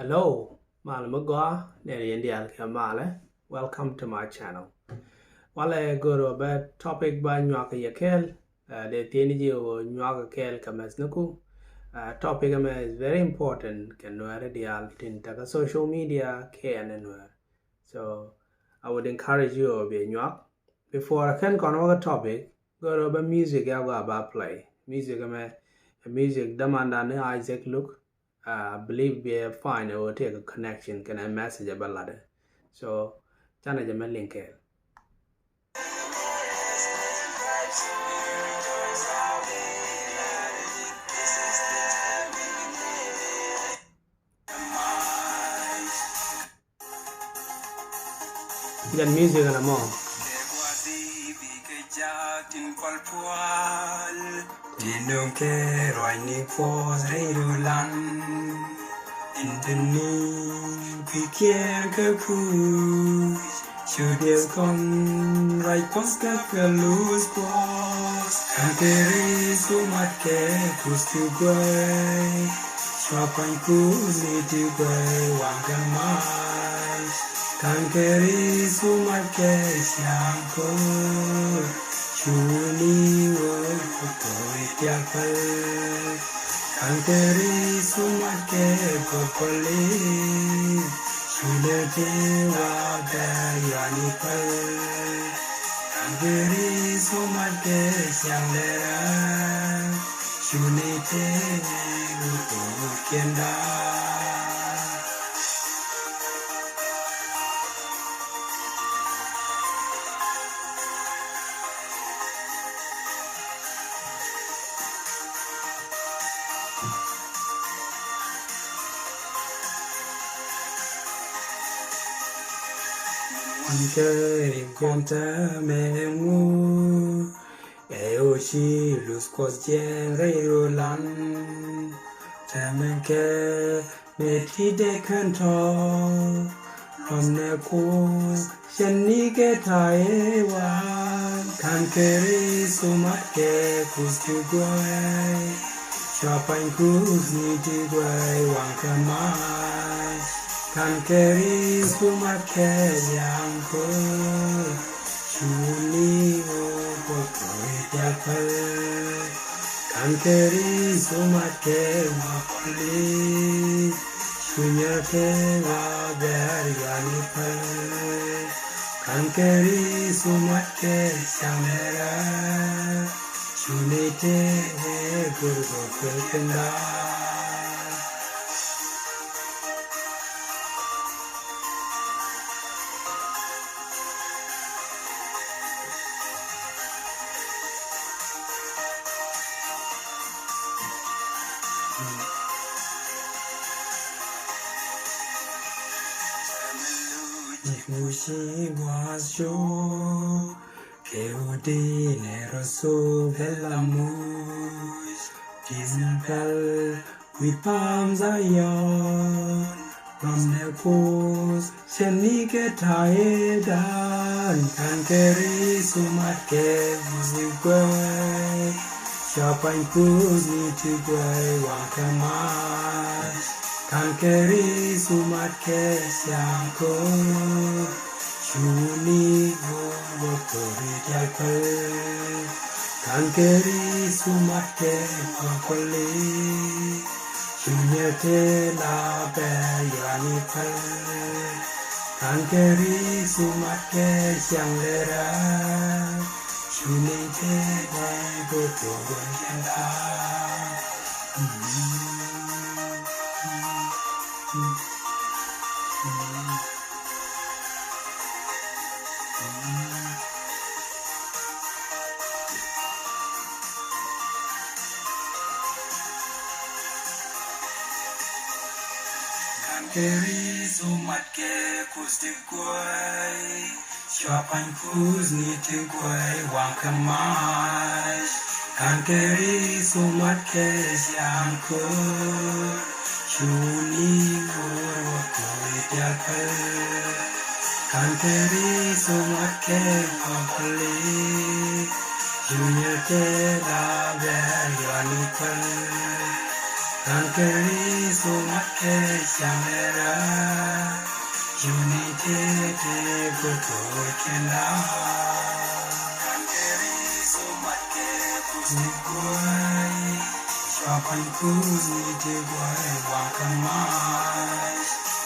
Hello, Malamugwa, Neri India Kamale. Welcome to my channel. While I go to a bad topic by Nwaka Yakel, the Tieniji or Nwaka Kel Kamesnuku. Topic is very important. Can know dial in social media can. So I would encourage you to be Nwak. Before I can go on the topic, go to music I go about play. Music demand Isaac look. I believe we find or take a connection can a message about ladder. So chana jama link here. Then music and a more. Don't care, I need for Redolan. In the name, we can't go push. Should have come right past the loose boss. And there is so much care, push to go. Shop and push me to go, one can march. Can't carry so much cash, young. Chuni work for Yapal. Kanteri Sumake Popoli. Shunete Wada Yanipal. Kanteri Sumake Sandera. Shunete Kenda. Anche conta memu Eoshi lus cosien reirolan Temenke meti de kanto Romne ko shenike taewan Kankeri sumatke kustugwai Shapain kuznitugwai wankamai Can carry so much young girl. Shuni Yapal. Can carry so much Mapoli. Shunyate Yanipal. Can carry so much Samera. Shunite Guru Kenda. Mushi was yo, Keudi Neroso Velamus, Disney with palms iron, from the coast, Shenike Taedan, can carry so much music way, Shopine Kuzi to Gray, Wakamas. Can carry so much cash, yanko. Shuni go to Yapal. Can carry so much cash, Popoli. Shunyate la Yanipal. Can carry so much cash, young lera. Shunite go to Yanda. Carry so much care, kustik guai. Shapan kuz niti guai, wankamash. Can carry so much care, yanko. Shuni go Yapal. Can carry so much care, Popoli. Junior Tela Yanipal. Can carry so much ke shamera unity te go kenda kanteri so makke kusikoi shapan kuzi te boy wakamai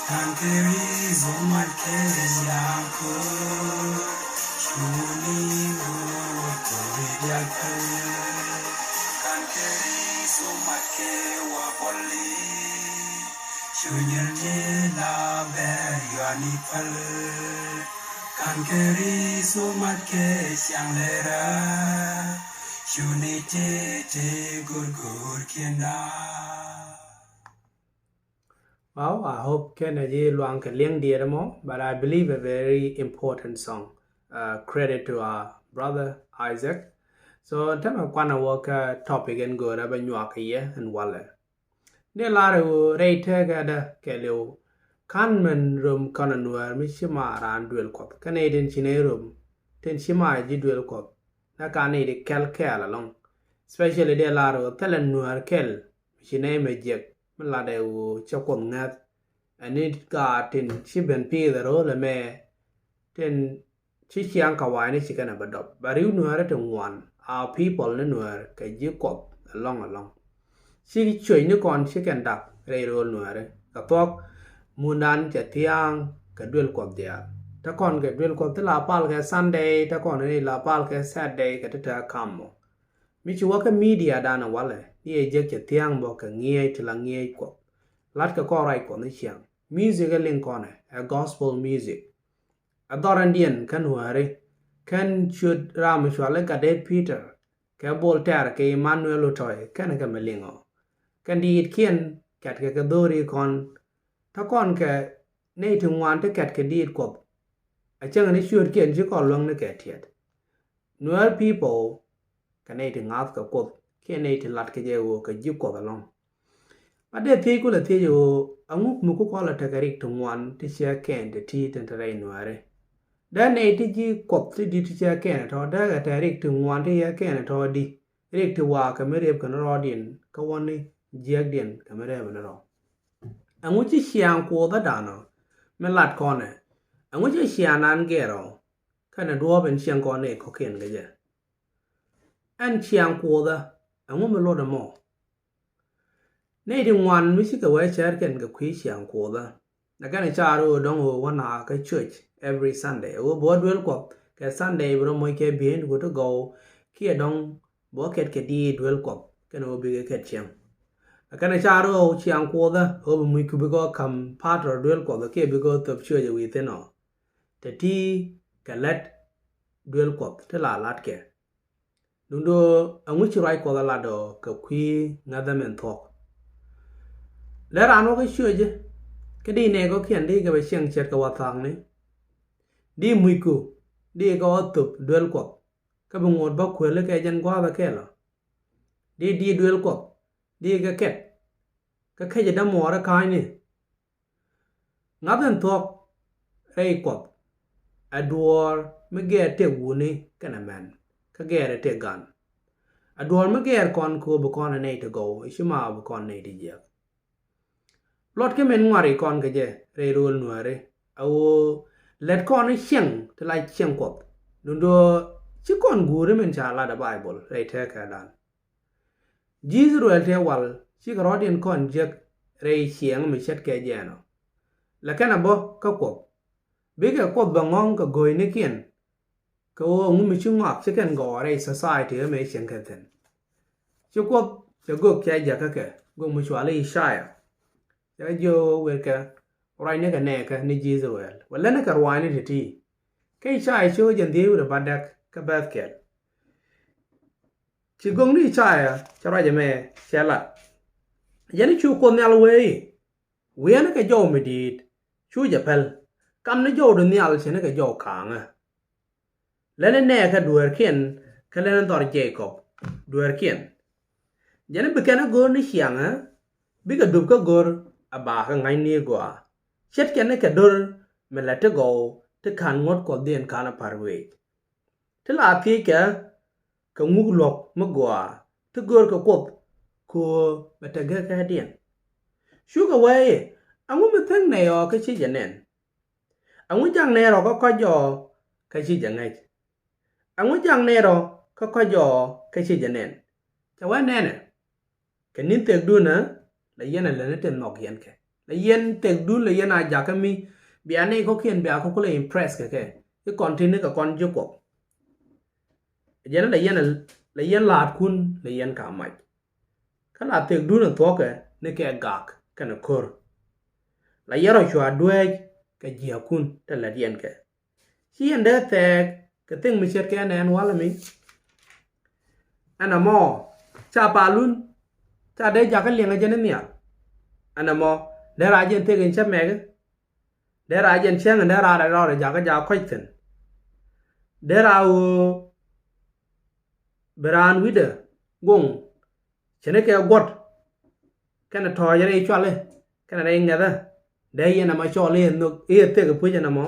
kanteri so makke yako shuni go yakko kanteri so makke wa poli shunye la ber yani pal kanteri so makke shamera unity te gur kenda. Well, I hope Kennedy Luang can liang dear more, but I believe a very important song. Credit to our brother Isaac. So, time I want to work a topic and go to Banyuaka and Walla. Ne laru rate gada kello Kanman room conanwar Mishima ran duel cop, Canadian chine room, ten shima ji duel cop, Nakani de kel along. Especially de laru telenwar kel, Shine majek, Malade chokon ngat, and it got in Shiben P the roll a mare, ten Chichiang Kawani chicken abadop, but you know it one, our people in were Kajikop along. She chui nu con chicken duck, ray roll nuare, a pork, Mundan Jatiang, Kadwil Quab there. Ta con Kadwil Quab the La Palka Sunday, ta con La Palka Saturday, Catata Camo. Michu work a media down a walle, ye eject Jatiang book a near till a near quab. Latka corai con the chiang. Music a link on it, a gospel music. A Dorandian can worry, can should Ramishwale a dead Peter, Cabol Terra, Emmanuel Otoy, can a camelingo. Can di kien cat kadori con ta con ke nay to want to cat kadid quop. A chang an issue kien you call long the cat yet. Nuer people can eat in after quop, can eat latkajo ka you call along. But they take a tejo a mook mukukola takarik to one to share can the teeth and terrain nuare. Then a tiji quop to share can at or dagger tarik to one to ya can at or di. Rick to walk a mirror can rodian, kawani. Jagdian camera venero. And which is Shian quo the dano, Melat corner, and which is Shianan gero, can a dwarf and Shian corne cocaine gaja. And Shian quo the, and woman load a more. Native one, Missy away chair can go quiz Shian quo the. The kind of charo don't 1 hour at church every Sunday. Oh, board will go, get Sunday, Bromoike being go to go, Kia dong, bucket kadi dwell cop, can obey a catching. A kind of charo chiang quother, over we could go come part or duel cop the cave because of church within all. The tea can let duel cop till our latke. Dundo, and which right call the ladder, ka quee, another man talk. Let I know a sure. Kadi nego can dig a shang check a watang. Di muiku, di go up duel cop. Kabung would buck will look agent guava keller. Di duel cop. Đi cái kẹt cái khay đã mò ra khai nè ngáp thân thuộc rây quật a đuor mới ghé tê vú nè cái này man cái ghé ra tê gan a đuor mới ghé con cô bê con này to go ý mà bê con này đi dẹp lót cái men ngoài con cái gì rây rùa nùa rây ao let con ấy xiang thì lại xiang quật đun đua chứ con gù đấy mình trả là the Bible rây thế cái đàn Jesus royal te wal chi rodian kon jek rei chiang mi chet ke jeno la kana bo ka ko bi ka ko bangong ka goi ne kien ka o ngu mi chung ngap second go rei society me chen ka ten chu ko go kya ja ka ke go mu chwa le shaya ya jo we ka rai ne ka ne ka ni Jesus royal wala ne ka rwa ne ti kai shai cho jen de u badak ka bath kel chỉ gong đi chai à cho ra mẹ xe lặt giờ này chú con nhau we nó cái dầu mày đi chú giờ pel cầm nó dầu được nhau thì nó cái dầu kháng à lên nè cái đuổi kiên cái lên tỏi Jacob đuổi kiên giờ này bị cái nó gor đi xiang à bị cái đục cái gor à bà cái ngày này qua chết cái này cái đuổi mình lại tới go tới khăn ngót có điện khăn ở parwe thế là khi cái ngục lọc mất qua tới gor cái cột cô mà ta ghé cái điện chú cái way angu me thing ne yo ke chi janen angu jang ne ro ko jo ke chi jangai angu jang ne ro ko jo ke chi janen cha wa ne ke nin tek du na la yen la ne ten nok yen ke la yen tek du la yen a ja ka mi bi ane ko kien bi a ko le impress ke continue ka kon jo ko yen la yen la kun la yen ka mai ka la tek du na to ke ne ke gak ka na kor la yero chwa dwe ka ji kun ta la yen ke chi yen de tek ke ting mi chet ke ne wala mi ana mo cha pa lun cha de ja ka liang a jen ne ana mo de ra jen te gen cha me ge de ra jen chen de ra ra ra ja ka ja khoi ten de ra u bran wide gong chene ke got kana to yere chwale kana de ngada de yena ma chole no e te ke pu jana mo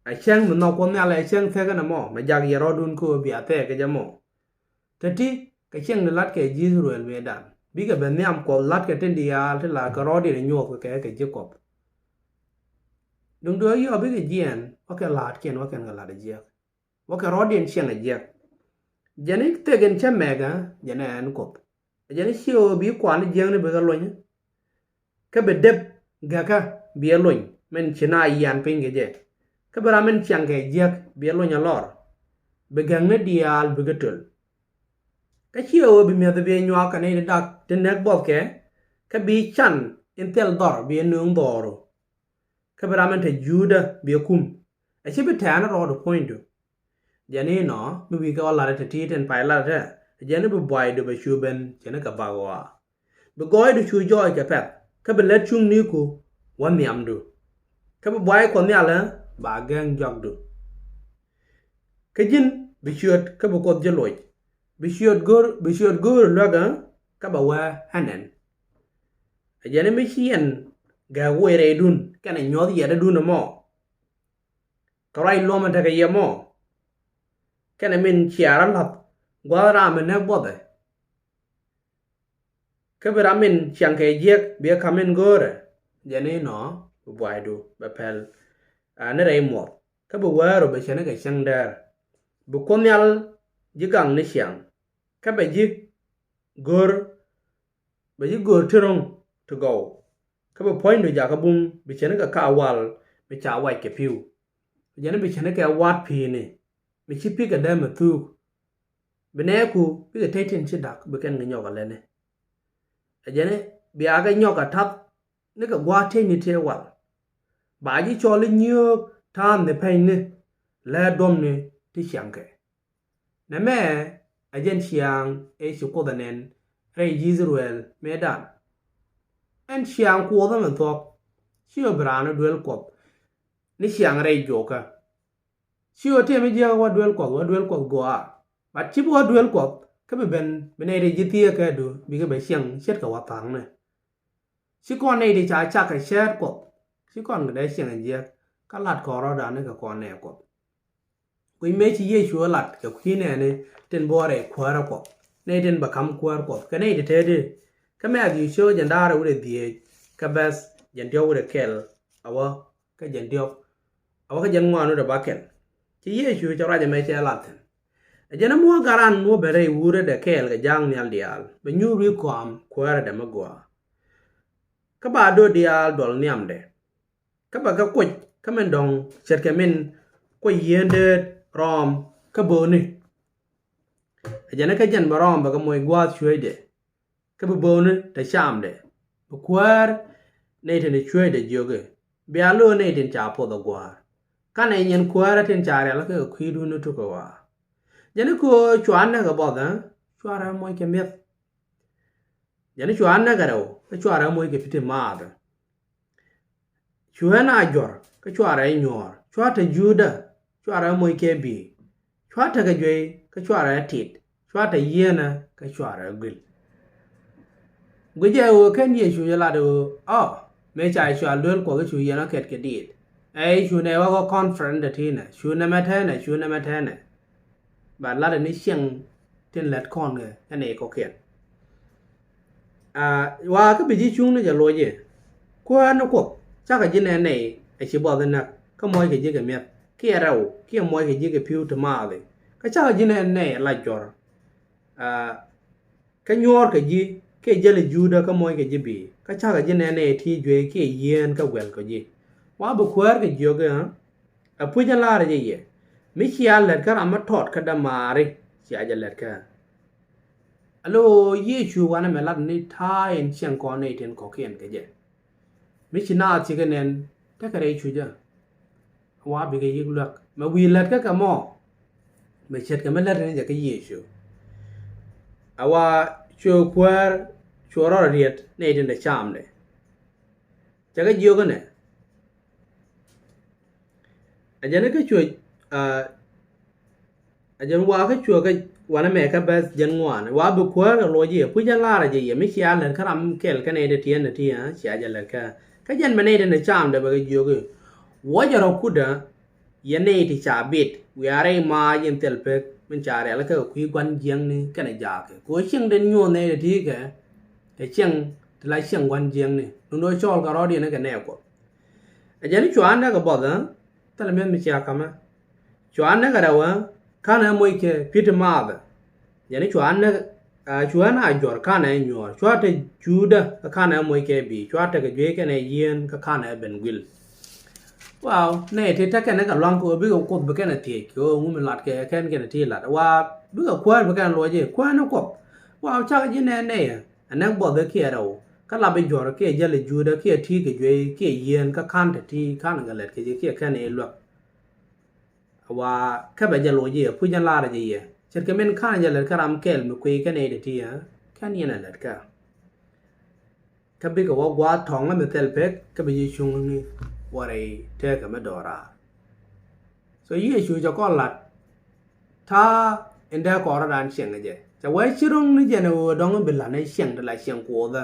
a chen no ko na le chen te kana mo ma ja yero dun ko bi ate ke jamo tati ke chen de lat ke Israel me dan bi ke ben nyam ko lat ke ten dia te la ka ro di nyo ko ke Jacob dung do yo bi ke jien o ke lat ken o ken ga lat je o ke ro di chen je jani te gen cha mega jana an ko jani sio bi kwan jeng ne be ga lonya ka be deb ga ka bi loñ men china yan pinge je ka bara men chang ke je bi lonya lor be gang ne dial be gatul ka sio bi me de be nywa ka ne dak te nek bo ke ka bi chan intel dor bi nung doro ka bara men te juda bi kum a chi be tan ro do point do jani no bi ka la te ti ten pai la te jani bu boy do be chu ben jani ka ba wa be goy do chu joy ka pet ka be let chung ni ku wan niam do ka be boy ko nya la ba gang jog do ka jin bi chuot ka be ko je loy bi chuot gor la ga ka ba wa hanen jani mi chien ga we re dun kana nyod ye da dun mo ka rai lo ma ta ka ye mo kana min chiara lat gwa ra men ne bode ka be ra min chang ke je bi ka men gore jani no bu boy do ba pel ne re mo ka be wa ro be chene ga chang der bu konyal ji gang ne chiang ka be ji gor tirong to go ka be point do ja ka bum be chene ga ka wal be cha wai ke piu jani be chene ga wat pi ni be chi pi ga da ma tu be ne ku bi ga tetin chi dak be ken ga nyoga le ne jani bi aga nyoga tap ne ga gwa te ni te wal ba ji cho le nyo tam ne pai ne la dom ne ti chiang ke na me a jen chiang e chu ko da nen re Israel me dan en chiang ko da man tok chiu brana duel ko ni chiang re joka chiu te me je wa duel ko go a ba chi bo duel ko ka be ben ne re ji tie ka do bi ga be chiang chet ka wa tang ne chi kon ne de cha cha ka chet ko chi kon ga de chiang je ka lat ko ro da ne ka kon ne ko kui me chi ye chu lat ka khi ne ten bo re kwa ra ko ne den ba kam kwa ko ka ne de te de ka me agi show jan da ra ure die ka bas jan dio ure kel awa ka jan dio awa ka jan ngwa no da ba kel chi ye chu cha ra ja me che lat jan mo garan mo bere ure de kel ga jang nyal dial be nyu ri kwam kwa ra da ma gwa ka ba do dial dol niam de ka ba ka kuch ka men dong chet ka men ko yende rom ka bo ni jana ka jan barom ba ka moy gwa chwe de ka bo ni ta sham de bu kwar ne te ne chwe de joge bi alo ne den cha po da gwa ka ne nyen kwar ten cha re la ka khwi du no to ko wa jana ko chwan na ga bo da chwara moy ke met jana chwan na ga ro ka chwara moy ke pite ma da chwana jor ka chwara nyor chwata juda chwara moy ke bi chwata ga jwe ka chwara tit chwata yena ka chwara gil guje o ken ye chu la do me cha chwa lol ko ga chu yena ket ke dit ai chu ne wa ko conference de tin na chu na ma the na ba la de ni chiang tin let kon ge ne ko ket wa ka bi ji chung ne ja lo ye kwa no ko chaka jine nei a chi bo na ka moy ke jige met ki raw ki moy ke jige piu to maale ka chaka jine nei la jor ka nyor ke ji ke jele juda ka moy ke jibi ka chaka jine nei ti jwe ke yen ka wel ko ji wa bu kwar ke joge a pu ja la re ye mi chi al ka am tot ka da mare chi a ja let ka alo ye chu wana me lat ni tha en chen ko nei ten ko kien ke je mi chi na chi ke nen ta ka re chu ja wa bi ke yik lak ma wi lat ka mo me chet ka me lat ni ja ke ye chu awa chu kwar chu ro riet nei den da cham ne ja ke jo ke ne a ja ne ke chu a jan wa ke chu ke wana me ka bas jan ngwan wa bu kwar lo ji pu ja la ra ji mi chi al ka ram kel ka nei de tien na ti ha chi a ja la ka jan ma nei den da cham de ba ke jo ke wa ja ro ku da ye nei ti cha bit wi are ma yin tel pe min cha re la ka ku gwan jiang ni ka na ja ke ko ching den nyo nei de ti ke te ching de la ching gwan jiang ni no no chol ka ro di na ka ne ko a jan chuan da ka bo da ta la men mi cha ka ma chuan na ka da wa ka na mo ke pit ma da jan chuan na chuan a jor ka na nyor chua te juda ka na mo ke bi chua te ka je ke na yen ka na ben gwil wow nei te ta ke na ka lang ko bi ko ko be ke na ti ko ngu mi lat ke ken ke na ti lat wa bi ko kwa be kan lo je kwa na ko wow cha ji ne ne anan bo de ke ro ka la be jor ke je le juda ke ti ke je ke yen ka kan te ti kan ga let ke je ke ka ne lo wa ka be je lo je pu jan la ra je ye cher ke men kan je le ka ram kel me ku ke ne de ti ha kan ye na let ka bi ko wa gwa thong la me tel pe ka be ji chung ni wa re te ka me do ra so ye chu jo ko lat tha enda ko ra dan chen je cha wai chirung ni je no dong be la nei chen de la chen ko da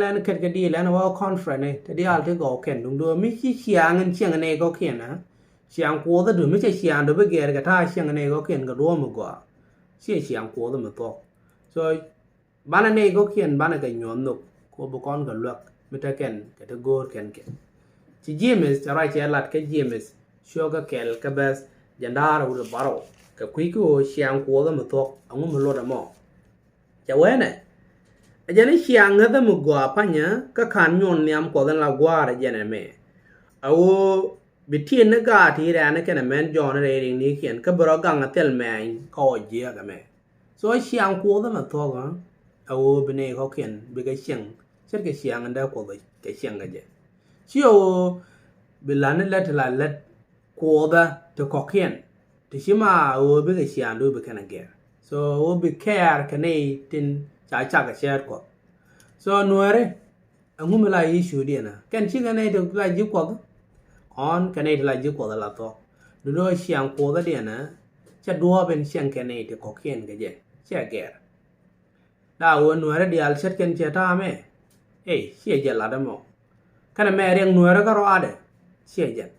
la na ket ke di la na wa conference ne te di al te go ken dung do mi chi chiang en chen ne go ken na chiang ko da du mi che chiang do be ge ga tha chen ne go ken ga do mo go chi chiang ko da mo to so ba na ne go ken ba na ga nyon no ko bu kon ga lok mi ta ken ke te go ken ci James ra che lat ke James sho ga kel ka bas jandara u baro ka kui ko xiang ko da mo to angu mo lo da mo ja we ne a ja ne xiang ga da mo gwa pa nya ka kan nyon nyam ko da la gwa ra ja ne me a wo bi tien na ga ti ra ne ke na men jo na re ring ni kien ka bro gang a tel me ko je ga me so xiang ko da mo to ga a wo bi ne ko kien bi ga xiang cher ke xiang da ko ba ke xiang ga je chiều bị lăn lên thì là lên của đó từ có khiên thì chỉ mà ở bên cái xe đôi bên cái này so ở bên care cái này tin trái chắc cái xe của so nuôi đấy anh không phải issue đi nè cái chiếc này được là giúp của on cái này là giúp của là to rồi xe của đó đi nè chắc đua bên xe cái này thì có khiên cái gì xe kia đào nuôi đấy đi al set cái xe ta mẹ xe gì là đó mà kana me riang nuera ka ro ade siejen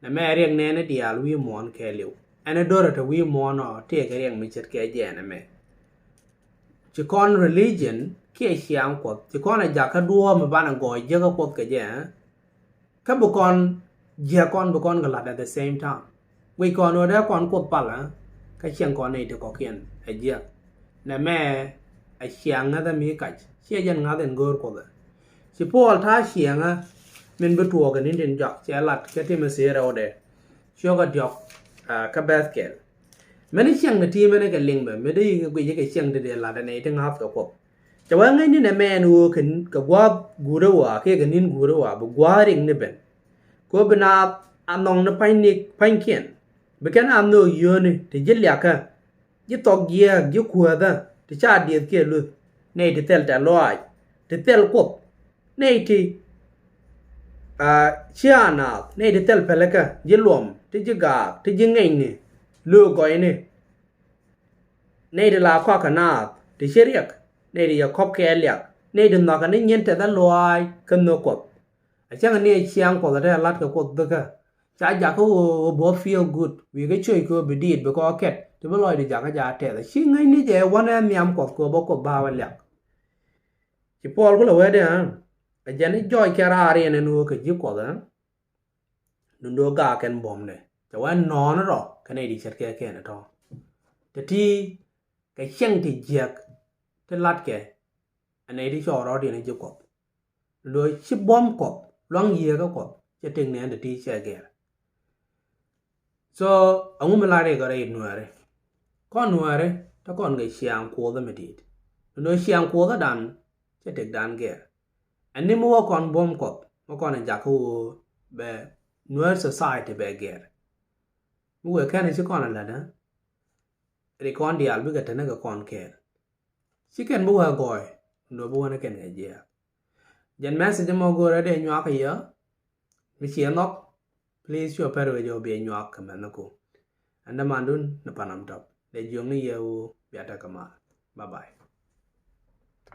na me riang ne ne dial wi mon ke liu ene dora to wi mon o te ke riang mi chet ke je na me chi kon religion ke xiang ko chi kon a ja ka duo ma bana go je ka ko ke je ka bu kon je kon bu kon ga la at the same time wi kon o da kon ko pa la ka xiang kon nei to ko kien a je na me a xiang na da mi ka siejen nga den gor ko da si Paul tha xiang a men betua kan in den jok che lat ke ti me se ro de sho ga jok ka basket men xiang na ti men ga ling be me de ga gwi ke xiang de la da nei tang haf ka ko cha wa ngai ni na men wo kan ka wa gu ro wa ke ga nin gu ro wa bu gwa ring ne ben ko bna anong na pai ni pai kien be kan am no yo ni ti jil ya ka ji tok ye ji khua da ti cha di ke lu nei ti tel ta loi ti tel ko nei ti chia na nei de tel pelaka je lom te je ga te je ngai ni lu goi ni nei de la kwa kana te sheriak nei de ya khop ke liak nei de na ka ni nyen te da loi kan no ko a chang ni chiang ko da lat ka ko da ka cha ja ko bo feel good wi ga choi ko bi dit be ko ket te bo loi de ja ga ja te da shi ngai ni je wan am yam ko ba wa liak ci Paul ko la we de Ajani joy kerari ne nu ke jiko da nundo ga ken bomne chawan non ro kane di cherke ke na to ti cái chân thì giặc thế lát kẻ anh ấy đi cho đó đi này chưa có rồi chip bom có loang gì có cho tiếng này để đi chơi kẻ so ông mới lại cái này nuôi đấy con nuôi đấy ta con cái xiang cố đó mới đi rồi xiang cố đó đàn cho tiếng đàn kẻ anh ấy mua con bom có mà con này giặc hồ về nuôi society về kẻ mua cái này chứ con là đó thì con đi ăn với cái này cái con kẻ chỉ cần mua gọi nó mua nó cần cái gì dân message mà gọi ra để nhóc cái gì mình chỉ nó please cho phải rồi bị nhóc cái mà nó cũng anh đã mandun nó panam top để dùng này yêu biar tak kemal bye bye